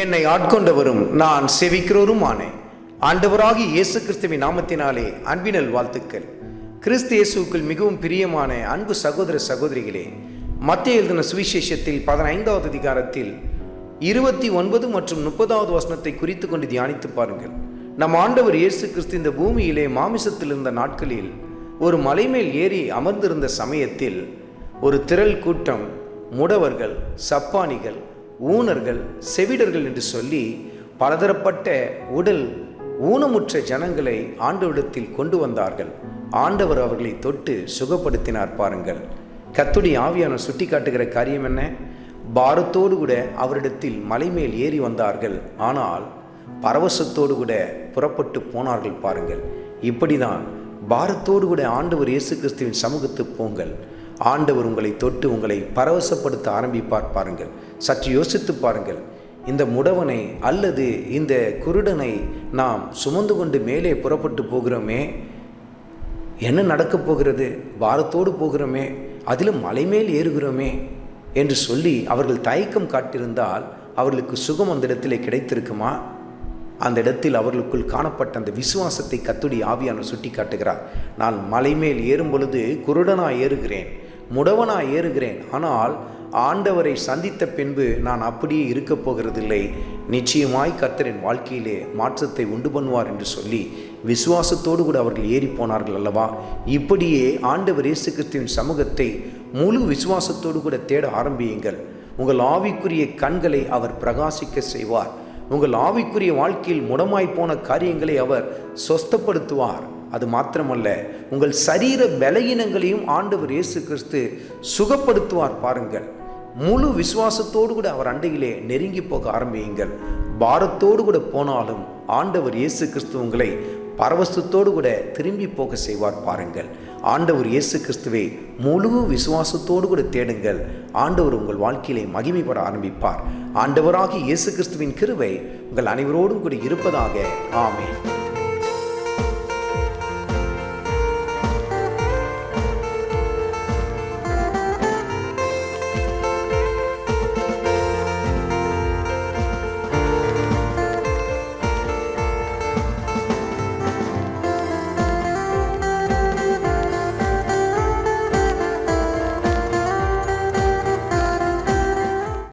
என்னை ஆட்கொண்டவரும் நான் செவிக்கிறோருமானேன். ஆண்டவராகிய இயேசு கிறிஸ்துவின் நாமத்தினாலே அன்பினல் வாழ்த்துக்கள். கிறிஸ்து இயேசுக்குள் மிகவும் பிரியமான அன்பு சகோதர சகோதரிகளே, மத்தேயு எழுதின சுவிசேஷத்தில் 15வது அதிகாரத்தில் 29 மற்றும் 30வது வசனத்தை குறித்து கொண்டு தியானித்து பாருங்கள். நம் ஆண்டவர் இயேசு கிறிஸ்து இந்த பூமியிலே மாமிசத்தில் இருந்த நாட்களில் ஒரு மலை மேல் ஏறி அமர்ந்திருந்த சமயத்தில் ஒரு திரள் கூட்டம், முடவர்கள், சப்பானிகள், ஊனர்கள், செவிடர்கள் என்று சொல்லி பலதரப்பட்ட உடல் ஊனமுற்ற ஜனங்களை ஆண்டவரிடத்தில் கொண்டு வந்தார்கள். ஆண்டவர் அவர்களை தொட்டு சுகப்படுத்தினார். பாருங்கள், கர்த்தருடைய ஆவியானவர் சுட்டி காட்டுகிற காரியம் என்ன? பாரத்தோடு கூட அவரிடத்தில் மலை மேல் ஏறி வந்தார்கள், ஆனால் பரவசத்தோடு கூட புறப்பட்டு போனார்கள். பாருங்கள், இப்படிதான் பாரத்தோடு கூட ஆண்டவர் இயேசு கிறிஸ்துவின் சமூகத்து போங்கள். ஆண்டவர் உங்களை தொட்டு உங்களை பரவசப்படுத்த ஆரம்பிப்பார். பாருங்கள், சற்று யோசித்து பாருங்கள். இந்த முடவனை அல்லது இந்த குருடனை நாம் சுமந்து கொண்டு மேலே புறப்பட்டு போகிறோமே, என்ன நடக்கப் போகிறது? பாரத்தோடு போகிறோமே, அதிலும் மலை மேல் ஏறுகிறோமே என்று சொல்லி அவர்கள் தயக்கம் காட்டியிருந்தால் அவர்களுக்கு சுகம் அந்த இடத்திலே கிடைத்திருக்குமா? அந்த இடத்தில் அவர்களுக்குள் காணப்பட்ட அந்த விசுவாசத்தை கர்த்தருடைய ஆவியானவர் சுட்டி காட்டுகிறார். நான் மலை மேல் ஏறும் பொழுது குருடனாய் ஏறுகிறேன், முடவனாய் ஏறுகிறேன், ஆனால் ஆண்டவரை சந்தித்த பின்பு நான் அப்படியே இருக்கப் போகிறதில்லை. நிச்சயமாய் கர்த்தரின் வாழ்க்கையிலே மாற்றத்தை உண்டு பண்ணுவார் என்று சொல்லி விசுவாசத்தோடு கூட அவர்கள் ஏறி போனார்கள் அல்லவா? இப்படியே ஆண்டவர் இயேசு கிறிஸ்துவின் சமூகத்தை முழு விசுவாசத்தோடு கூட தேட ஆரம்பியுங்கள். உங்கள் ஆவிக்குரிய கண்களை அவர் பிரகாசிக்க செய்வார். உங்கள் ஆவிக்குரிய வாழ்க்கையில் முடமாய் போன காரியங்களை அவர் சொஸ்தப்படுத்துவார். அது மாத்திரமல்ல, உங்கள் சரீர பலகீனங்களையும் ஆண்டவர் இயேசு கிறிஸ்து சுகப்படுத்துவார். பாருங்கள், முழு விசுவாசத்தோடு கூட அவர் அண்டையிலே நெருங்கி போக ஆரம்பியுங்கள். பாரத்தோடு கூட போனாலும் ஆண்டவர் இயேசு கிறிஸ்து உங்களை பரவசத்தோடு கூட திரும்பி போக செய்வார். பாருங்கள், ஆண்டவர் இயேசு கிறிஸ்துவை முழு விசுவாசத்தோடு கூட தேடுங்கள். ஆண்டவர் உங்கள் வாழ்க்கையிலே மகிமைப்பட ஆரம்பிப்பார். ஆண்டவராகிய இயேசு கிறிஸ்துவின் கிருபை உங்கள் அனைவரோடும் கூட இருப்பதாக. ஆமென்.